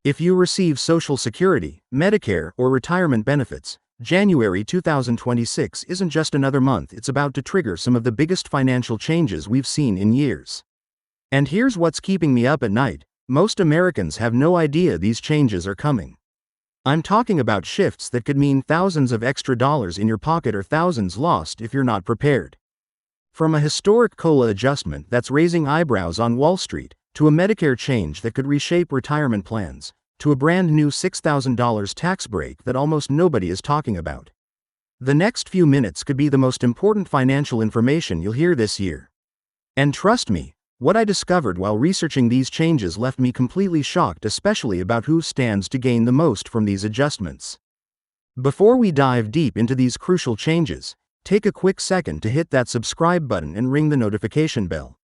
If you receive Social Security, Medicare, or retirement benefits, January 2026 isn't just another month, it's about to trigger some of the biggest financial changes we've seen in years. And here's what's keeping me up at night: most Americans have no idea these changes are coming. I'm talking about shifts that could mean thousands of extra dollars in your pocket or thousands lost if you're not prepared. From a historic COLA adjustment that's raising eyebrows on Wall Street, to a Medicare change that could reshape retirement plans, to a brand new $6,000 tax break that almost nobody is talking about. The next few minutes could be the most important financial information you'll hear this year. And trust me, what I discovered while researching these changes left me completely shocked, especially about who stands to gain the most from these adjustments. Before we dive deep into these crucial changes, take a quick second to hit that subscribe button and ring the notification bell.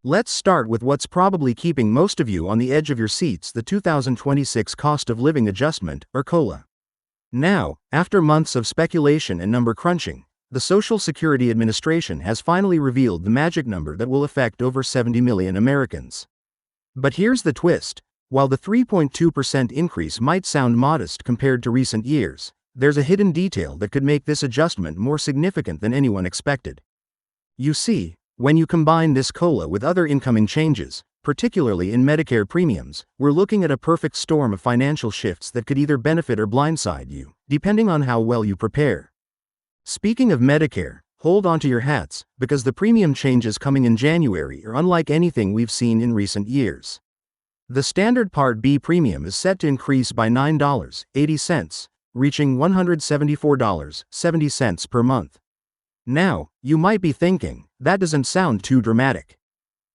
Let's start with what's probably keeping most of you on the edge of your seats: the 2026 Cost of Living Adjustment, or COLA. Now, after months of speculation and number crunching, the Social Security Administration has finally revealed the magic number that will affect over 70 million Americans. But here's the twist: while the 3.2% increase might sound modest compared to recent years, there's a hidden detail that could make this adjustment more significant than anyone expected. You see, when you combine this COLA with other incoming changes, particularly in Medicare premiums, we're looking at a perfect storm of financial shifts that could either benefit or blindside you, depending on how well you prepare. Speaking of Medicare, hold on to your hats, because the premium changes coming in January are unlike anything we've seen in recent years. The standard Part B premium is set to increase by $9.80, reaching $174.70 per month. Now, you might be thinking, that doesn't sound too dramatic.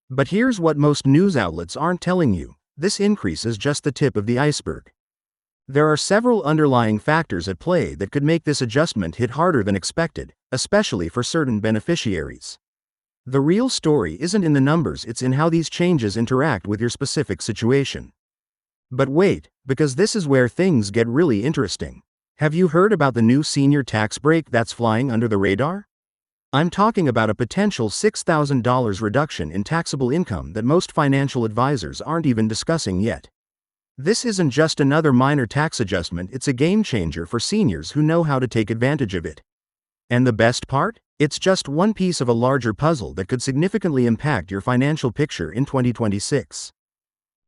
But here's what most news outlets aren't telling you: this increase is just the tip of the iceberg. There are several underlying factors at play that could make this adjustment hit harder than expected, especially for certain beneficiaries. The real story isn't in the numbers, it's in how these changes interact with your specific situation. But wait, because this is where things get really interesting. Have you heard about the new senior tax break that's flying under the radar? I'm talking about a potential $6,000 reduction in taxable income that most financial advisors aren't even discussing yet. This isn't just another minor tax adjustment, it's a game changer for seniors who know how to take advantage of it. And the best part? It's just one piece of a larger puzzle that could significantly impact your financial picture in 2026.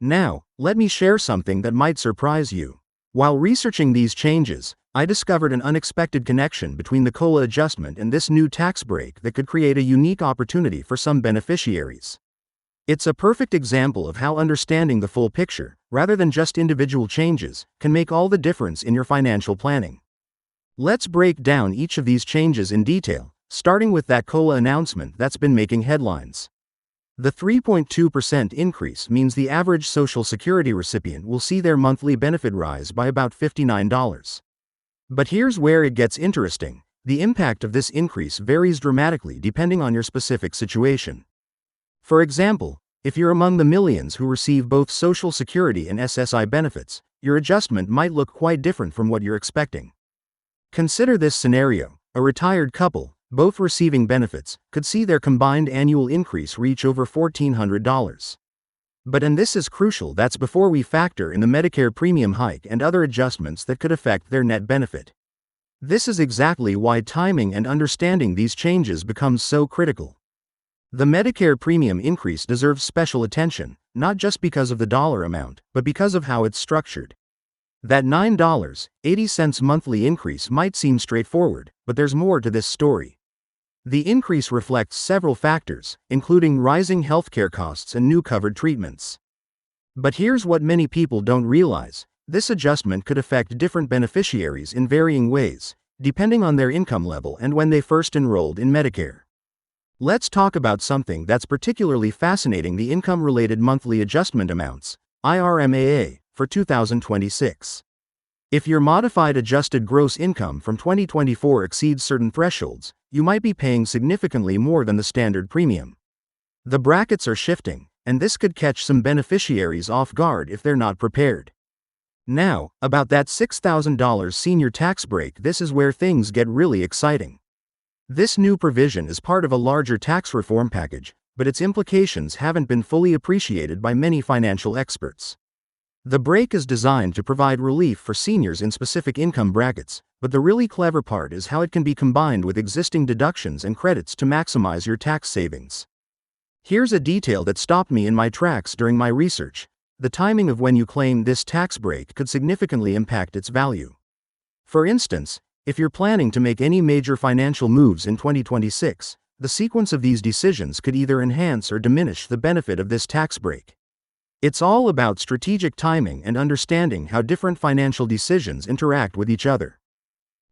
Now, let me share something that might surprise you. While researching these changes, I discovered an unexpected connection between the COLA adjustment and this new tax break that could create a unique opportunity for some beneficiaries. It's a perfect example of how understanding the full picture, rather than just individual changes, can make all the difference in your financial planning. Let's break down each of these changes in detail, starting with that COLA announcement that's been making headlines. The 3.2% increase means the average Social Security recipient will see their monthly benefit rise by about $59. But here's where it gets interesting: the impact of this increase varies dramatically depending on your specific situation. For example, if you're among the millions who receive both Social Security and SSI benefits, your adjustment might look quite different from what you're expecting. Consider this scenario: a retired couple, both receiving benefits, could see their combined annual increase reach over $1,400. And this is crucial, that's before we factor in the Medicare premium hike and other adjustments that could affect their net benefit. This is exactly why timing and understanding these changes becomes so critical. The Medicare premium increase deserves special attention, not just because of the dollar amount, but because of how it's structured. That $9.80 monthly increase might seem straightforward, but there's more to this story. The increase reflects several factors, including rising healthcare costs and new covered treatments. But here's what many people don't realize: this adjustment could affect different beneficiaries in varying ways, depending on their income level and when they first enrolled in Medicare. Let's talk about something that's particularly fascinating: the income-related monthly adjustment amounts, IRMAA, for 2026. If your modified adjusted gross income from 2024 exceeds certain thresholds, you might be paying significantly more than the standard premium. The brackets are shifting, and this could catch some beneficiaries off guard if they're not prepared. Now, about that $6,000 senior tax break, this is where things get really exciting. This new provision is part of a larger tax reform package, but its implications haven't been fully appreciated by many financial experts. The break is designed to provide relief for seniors in specific income brackets, but the really clever part is how it can be combined with existing deductions and credits to maximize your tax savings. Here's a detail that stopped me in my tracks during my research. The timing of when you claim this tax break could significantly impact its value. For instance, if you're planning to make any major financial moves in 2026, the sequence of these decisions could either enhance or diminish the benefit of this tax break. It's all about strategic timing and understanding how different financial decisions interact with each other.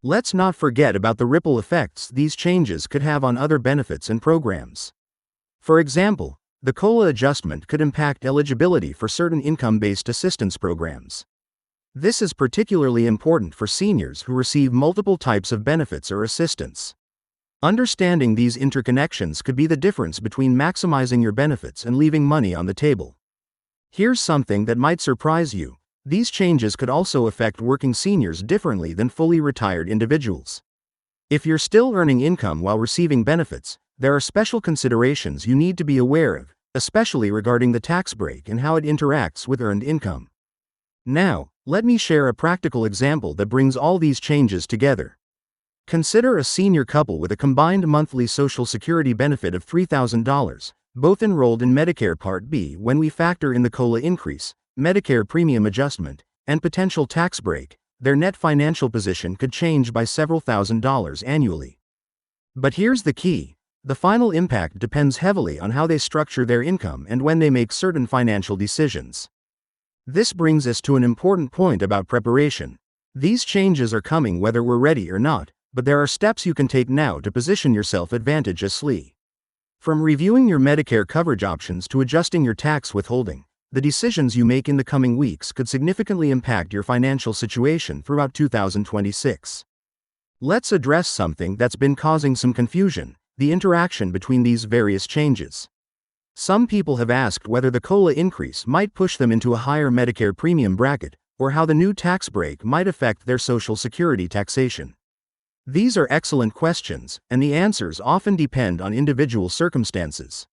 Let's not forget about the ripple effects these changes could have on other benefits and programs. For example, the COLA adjustment could impact eligibility for certain income-based assistance programs. This is particularly important for seniors who receive multiple types of benefits or assistance. Understanding these interconnections could be the difference between maximizing your benefits and leaving money on the table. Here's something that might surprise you. These changes could also affect working seniors differently than fully retired individuals. If you're still earning income while receiving benefits, there are special considerations you need to be aware of, especially regarding the tax break and how it interacts with earned income. Now, let me share a practical example that brings all these changes together. Consider a senior couple with a combined monthly Social Security benefit of $3,000, both enrolled in Medicare Part B. When we factor in the COLA increase, Medicare premium adjustment, and potential tax break, their net financial position could change by several $1,000s annually. But here's the key. The final impact depends heavily on how they structure their income and when they make certain financial decisions. This brings us to an important point about preparation. These changes are coming whether we're ready or not, but there are steps you can take now to position yourself advantageously. From reviewing your Medicare coverage options to adjusting your tax withholding, the decisions you make in the coming weeks could significantly impact your financial situation throughout 2026. Let's address something that's been causing some confusion: the interaction between these various changes. Some people have asked whether the COLA increase might push them into a higher Medicare premium bracket, or how the new tax break might affect their Social Security taxation. These are excellent questions, and the answers often depend on individual circumstances.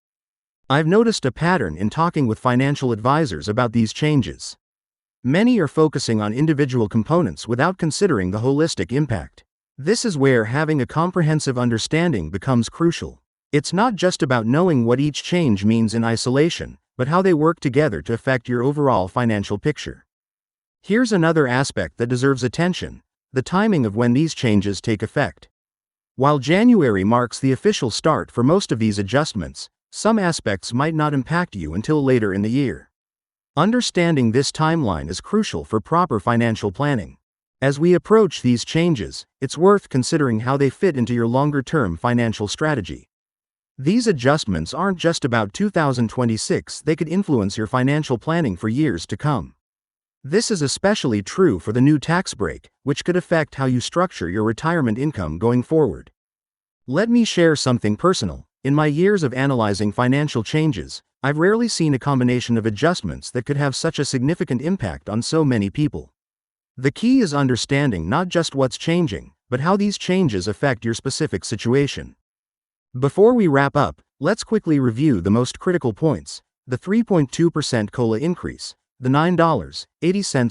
I've noticed a pattern in talking with financial advisors about these changes. Many are focusing on individual components without considering the holistic impact. This is where having a comprehensive understanding becomes crucial. It's not just about knowing what each change means in isolation, but how they work together to affect your overall financial picture. Here's another aspect that deserves attention: the timing of when these changes take effect. While January marks the official start for most of these adjustments, some aspects might not impact you until later in the year. Understanding this timeline is crucial for proper financial planning. As we approach these changes, it's worth considering how they fit into your longer-term financial strategy. These adjustments aren't just about 2026, they could influence your financial planning for years to come. This is especially true for the new tax break, which could affect how you structure your retirement income going forward. Let me share something personal. In my years of analyzing financial changes, I've rarely seen a combination of adjustments that could have such a significant impact on so many people. The key is understanding not just what's changing, but how these changes affect your specific situation. Before we wrap up, let's quickly review the most critical points. The 3.2% COLA increase, the $9.80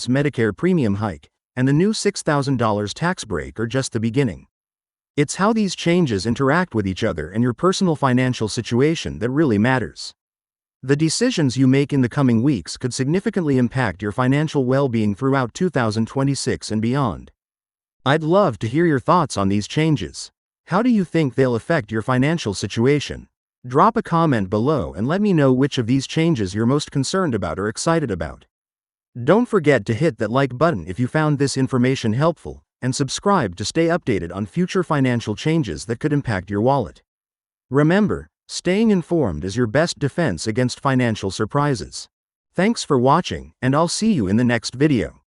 Medicare premium hike, and the new $6,000 tax break are just the beginning. It's how these changes interact with each other and your personal financial situation that really matters. The decisions you make in the coming weeks could significantly impact your financial well-being throughout 2026 and beyond. I'd love to hear your thoughts on these changes. How do you think they'll affect your financial situation? Drop a comment below and let me know which of these changes you're most concerned about or excited about. Don't forget to hit that like button if you found this information helpful, and subscribe to stay updated on future financial changes that could impact your wallet. Remember, staying informed is your best defense against financial surprises. Thanks for watching, and I'll see you in the next video.